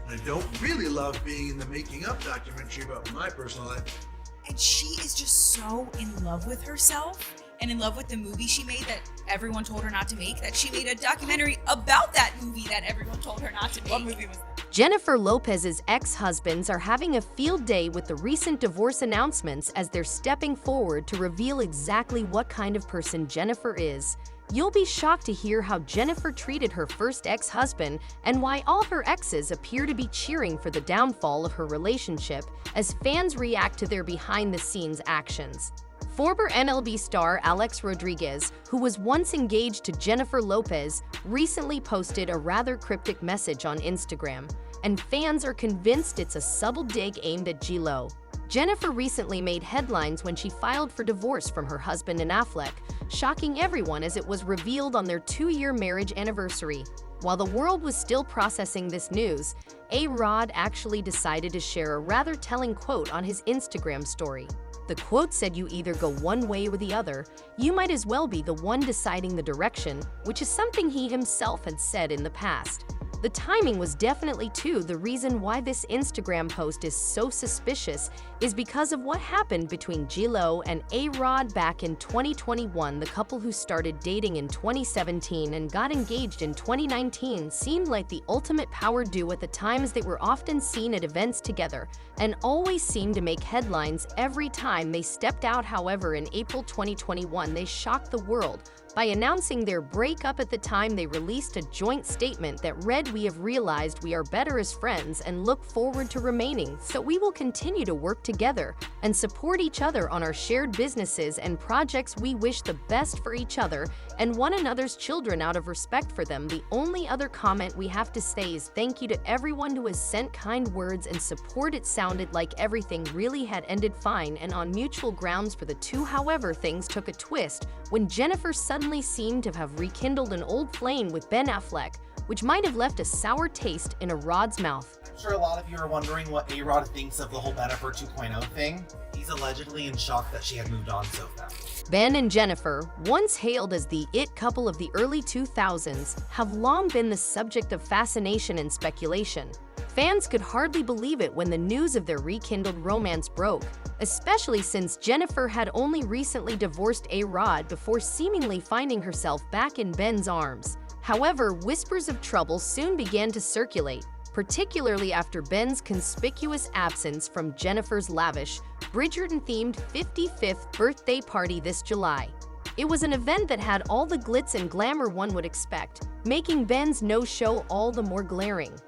I don't really love being in the making up documentary about my personal life. And she is just so in love with herself and in love with the movie she made that everyone told her not to make, that she made a documentary about that movie that everyone told her not to make. What movie was that? Jennifer Lopez's ex-husbands are having a field day with the recent divorce announcements as they're stepping forward to reveal exactly what kind of person Jennifer is. You'll be shocked to hear how Jennifer treated her first ex-husband and why all her exes appear to be cheering for the downfall of her relationship as fans react to their behind-the-scenes actions. Former MLB star Alex Rodriguez, who was once engaged to Jennifer Lopez, recently posted a rather cryptic message on Instagram, and fans are convinced it's a subtle dig aimed at J-Lo. Jennifer recently made headlines when she filed for divorce from her husband Ben Affleck, shocking everyone as it was revealed on their 2-year marriage anniversary. While the world was still processing this news, A-Rod actually decided to share a rather telling quote on his Instagram story. The quote said, "You either go one way or the other. You might as well be the one deciding the direction," which is something he himself had said in the past. The timing was definitely too. The reason why this Instagram post is so suspicious is because of what happened between J-Lo and A-Rod back in 2021. The couple, who started dating in 2017 and got engaged in 2019, seemed like the ultimate power duo at the times. They were often seen at events together and always seemed to make headlines every time they stepped out. However, in April 2021, they shocked the world by announcing their breakup. At the time, they released a joint statement that read, "We have realized we are better as friends and look forward to remaining, so we will continue to work together and support each other on our shared businesses and projects. We wish the best for each other and one another's children out of respect for them. The only other comment we have to say is thank you to everyone who has sent kind words and support." It sounded like everything really had ended fine and on mutual grounds for the two. However, things took a twist when Jennifer suddenly seemed to have rekindled an old flame with Ben Affleck, which might have left a sour taste in A-Rod's mouth. I'm sure a lot of you are wondering what A-Rod thinks of the whole Jennifer 2.0 thing. He's allegedly in shock that she had moved on so fast. Ben and Jennifer, once hailed as the it couple of the early 2000s, have long been the subject of fascination and speculation. Fans could hardly believe it when the news of their rekindled romance broke, especially since Jennifer had only recently divorced A-Rod before seemingly finding herself back in Ben's arms. However, whispers of trouble soon began to circulate, particularly after Ben's conspicuous absence from Jennifer's lavish, Bridgerton-themed 55th birthday party this July. It was an event that had all the glitz and glamour one would expect, making Ben's no-show all the more glaring.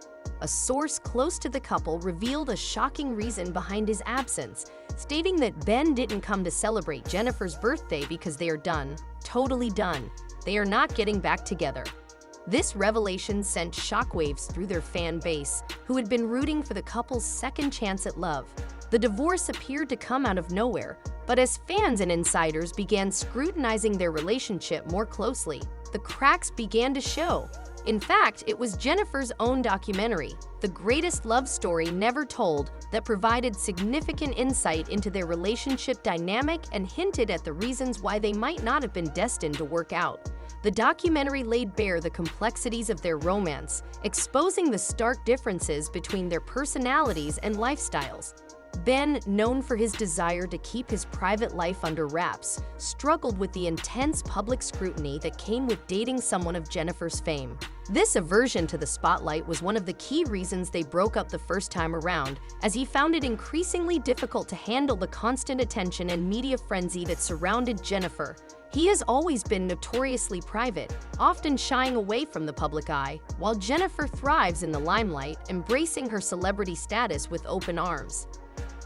A source close to the couple revealed a shocking reason behind his absence, stating that Ben didn't come to celebrate Jennifer's birthday because they are done, totally done. They are not getting back together. This revelation sent shockwaves through their fan base, who had been rooting for the couple's second chance at love. The divorce appeared to come out of nowhere, but as fans and insiders began scrutinizing their relationship more closely, the cracks began to show. In fact, it was Jennifer's own documentary, The Greatest Love Story Never Told, that provided significant insight into their relationship dynamic and hinted at the reasons why they might not have been destined to work out. The documentary laid bare the complexities of their romance, exposing the stark differences between their personalities and lifestyles. Ben, known for his desire to keep his private life under wraps, struggled with the intense public scrutiny that came with dating someone of Jennifer's fame. This aversion to the spotlight was one of the key reasons they broke up the first time around, as he found it increasingly difficult to handle the constant attention and media frenzy that surrounded Jennifer. He has always been notoriously private, often shying away from the public eye, while Jennifer thrives in the limelight, embracing her celebrity status with open arms.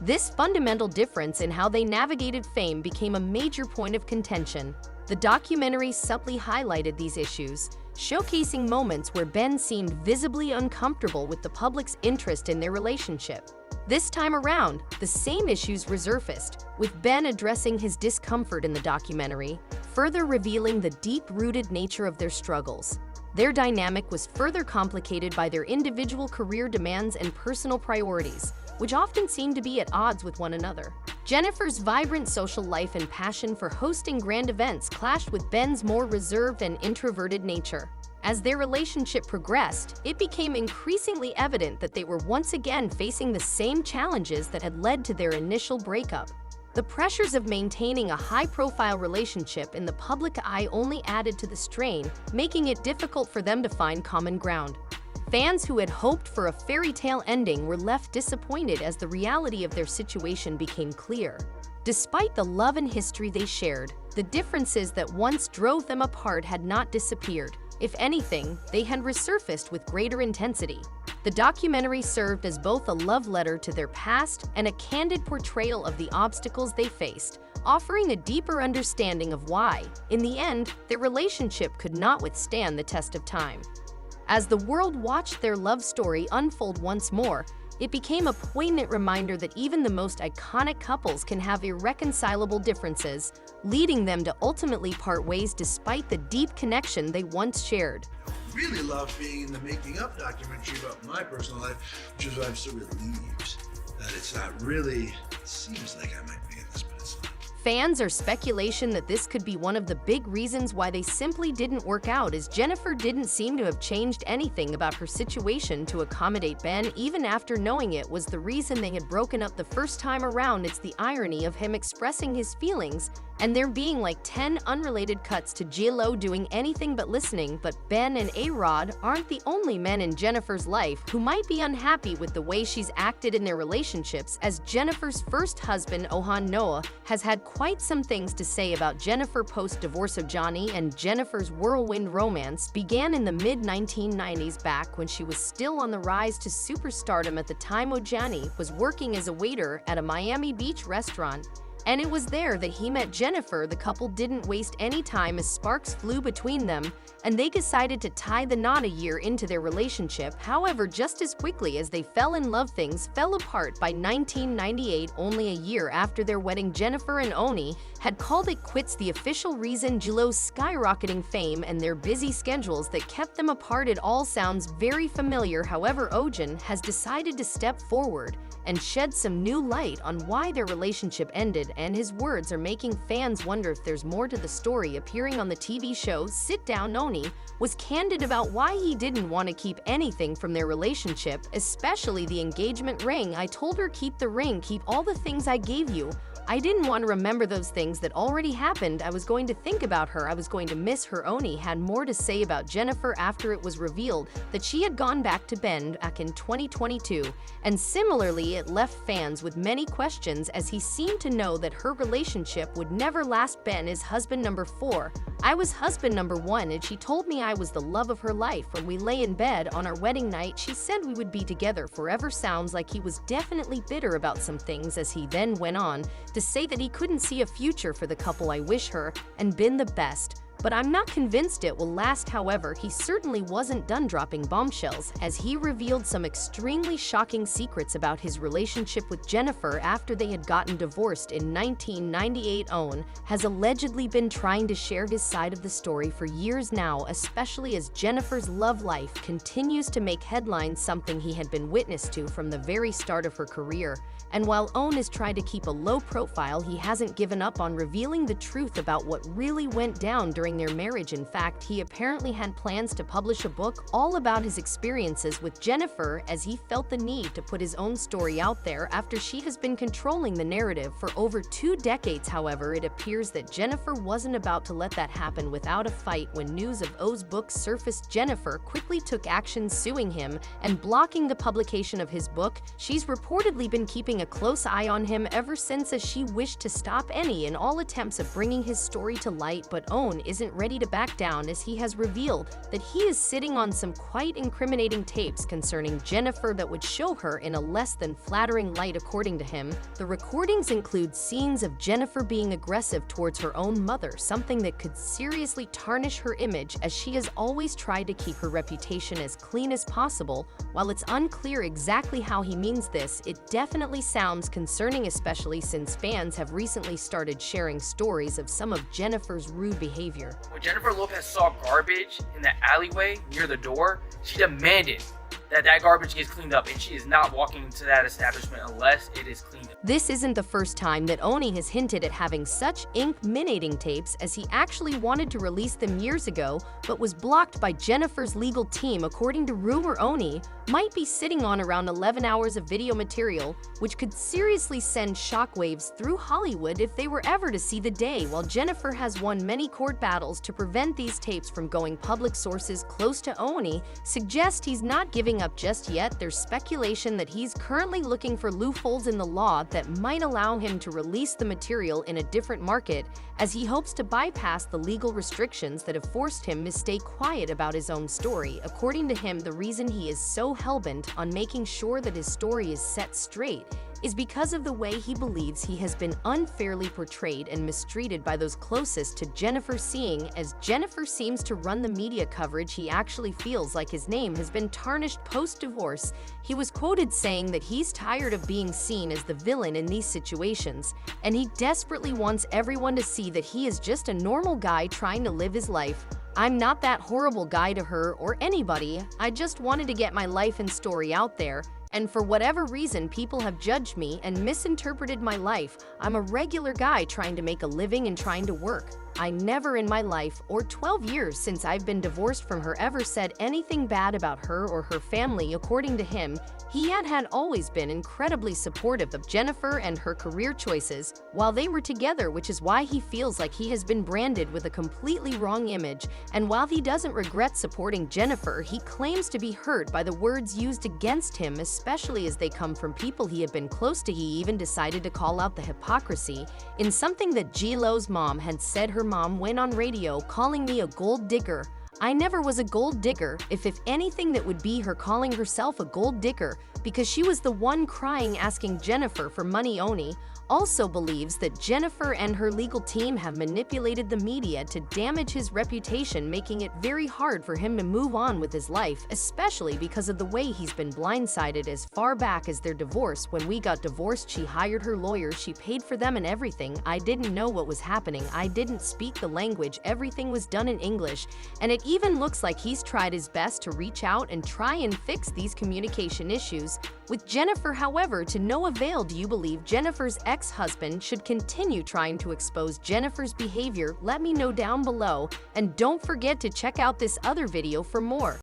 This fundamental difference in how they navigated fame became a major point of contention. The documentary subtly highlighted these issues, showcasing moments where Ben seemed visibly uncomfortable with the public's interest in their relationship. This time around, the same issues resurfaced, with Ben addressing his discomfort in the documentary, further revealing the deep-rooted nature of their struggles. Their dynamic was further complicated by their individual career demands and personal priorities, which often seemed to be at odds with one another. Jennifer's vibrant social life and passion for hosting grand events clashed with Ben's more reserved and introverted nature. As their relationship progressed, it became increasingly evident that they were once again facing the same challenges that had led to their initial breakup. The pressures of maintaining a high-profile relationship in the public eye only added to the strain, making it difficult for them to find common ground. Fans who had hoped for a fairy tale ending were left disappointed as the reality of their situation became clear. Despite the love and history they shared, the differences that once drove them apart had not disappeared. If anything, they had resurfaced with greater intensity. The documentary served as both a love letter to their past and a candid portrayal of the obstacles they faced, offering a deeper understanding of why, in the end, their relationship could not withstand the test of time. As the world watched their love story unfold once more, it became a poignant reminder that even the most iconic couples can have irreconcilable differences, leading them to ultimately part ways despite the deep connection they once shared. Really love being in the making up documentary about my personal life, which is why I'm so relieved that it's not really, it seems like I might be in this, but it's not. Fans are speculation that this could be one of the big reasons why they simply didn't work out, as Jennifer didn't seem to have changed anything about her situation to accommodate Ben even after knowing it was the reason they had broken up the first time around. It's the irony of him expressing his feelings and there being like 10 unrelated cuts to J.Lo doing anything but listening. But Ben and A-Rod aren't the only men in Jennifer's life who might be unhappy with the way she's acted in their relationships, as Jennifer's first husband, Ohan Noah, has had quite some things to say about Jennifer post-divorce of Johnny, and Jennifer's whirlwind romance began in the mid-1990s, back when she was still on the rise to superstardom. At the time, Ojani was working as a waiter at a Miami Beach restaurant, and it was there that he met Jennifer. The couple didn't waste any time as sparks flew between them, and they decided to tie the knot a year into their relationship. However, just as quickly as they fell in love, things fell apart. By 1998, only a year after their wedding, Jennifer and Oni had called it quits, the official reason J.Lo's skyrocketing fame and their busy schedules that kept them apart. It all sounds very familiar. However, Ojan has decided to step forward and shed some new light on why their relationship ended, and his words are making fans wonder if there's more to the story. Appearing on the TV show Sit Down, Oni was candid about why he didn't want to keep anything from their relationship, especially the engagement ring. "I told her, keep the ring, keep all the things I gave you. I didn't want to remember those things that already happened. I was going to think about her. I was going to miss her." Oni had more to say about Jennifer after it was revealed that she had gone back to Ben back in 2022, and similarly, it left fans with many questions, as he seemed to know that her relationship would never last. "Ben is husband number 4. I was husband number 1, and she told me I was the love of her life. When we lay in bed on our wedding night, she said we would be together forever." Sounds like he was definitely bitter about some things, as he then went on to say that he couldn't see a future for the couple. "I wish her and Ben the best, but I'm not convinced it will last." However, he certainly wasn't done dropping bombshells, as he revealed some extremely shocking secrets about his relationship with Jennifer after they had gotten divorced in 1998. Owen has allegedly been trying to share his side of the story for years now, especially as Jennifer's love life continues to make headlines, something he had been witness to from the very start of her career. And while Owen has tried to keep a low profile, he hasn't given up on revealing the truth about what really went down during their marriage. In fact, he apparently had plans to publish a book all about his experiences with Jennifer, as he felt the need to put his own story out there after she has been controlling the narrative for over 2 decades. However, it appears that Jennifer wasn't about to let that happen without a fight. When news of O's book surfaced, Jennifer quickly took action, suing him and blocking the publication of his book. She's reportedly been keeping a close eye on him ever since, as she wished to stop any and all attempts of bringing his story to light. But Owen isn't ready to back down, as he has revealed that he is sitting on some quite incriminating tapes concerning Jennifer that would show her in a less than flattering light. According to him, the recordings include scenes of Jennifer being aggressive towards her own mother, something that could seriously tarnish her image, as she has always tried to keep her reputation as clean as possible. While it's unclear exactly how he means this, it definitely sounds concerning, especially since fans have recently started sharing stories of some of Jennifer's rude behavior. When Jennifer Lopez saw garbage in the alleyway near the door, she demanded that garbage gets cleaned up, and she is not walking into that establishment unless it is cleaned up. This isn't the first time that Oni has hinted at having such incriminating tapes, as he actually wanted to release them years ago, but was blocked by Jennifer's legal team. According to rumor, Oni might be sitting on around 11 hours of video material, which could seriously send shockwaves through Hollywood if they were ever to see the day. While Jennifer has won many court battles to prevent these tapes from going public, sources close to Oni suggest he's not giving up just yet. There's speculation that he's currently looking for loopholes in the law that might allow him to release the material in a different market, as he hopes to bypass the legal restrictions that have forced him to stay quiet about his own story. According to him, the reason he is so hellbent on making sure that his story is set straight is because of the way he believes he has been unfairly portrayed and mistreated by those closest to Jennifer. Seeing as Jennifer seems to run the media coverage, he actually feels like his name has been tarnished post-divorce. He was quoted saying that he's tired of being seen as the villain in these situations, and he desperately wants everyone to see that he is just a normal guy trying to live his life. "I'm not that horrible guy to her or anybody. I just wanted to get my life and story out there. And for whatever reason, people have judged me and misinterpreted my life. I'm a regular guy trying to make a living and trying to work. I never in my life, or 12 years since I've been divorced from her, ever said anything bad about her or her family." According to him, he had always been incredibly supportive of Jennifer and her career choices while they were together, which is why he feels like he has been branded with a completely wrong image. And while he doesn't regret supporting Jennifer, he claims to be hurt by the words used against him, especially as they come from people he had been close to. He even decided to call out the hypocrisy in something that J-Lo's mom had said. Her mom went on radio calling me a gold digger. "I never was a gold digger. If anything, that would be her calling herself a gold digger, because she was the one crying asking Jennifer for money." Oni also believes that Jennifer and her legal team have manipulated the media to damage his reputation, making it very hard for him to move on with his life, especially because of the way he's been blindsided as far back as their divorce. "When we got divorced, she hired her lawyers, she paid for them and everything. I didn't know what was happening. I didn't speak the language. Everything was done in English. And it even looks like he's tried his best to reach out and try and fix these communication issues with Jennifer, however, to no avail." Do you believe Jennifer's ex-husband should continue trying to expose Jennifer's behavior? Let me know down below, and don't forget to check out this other video for more.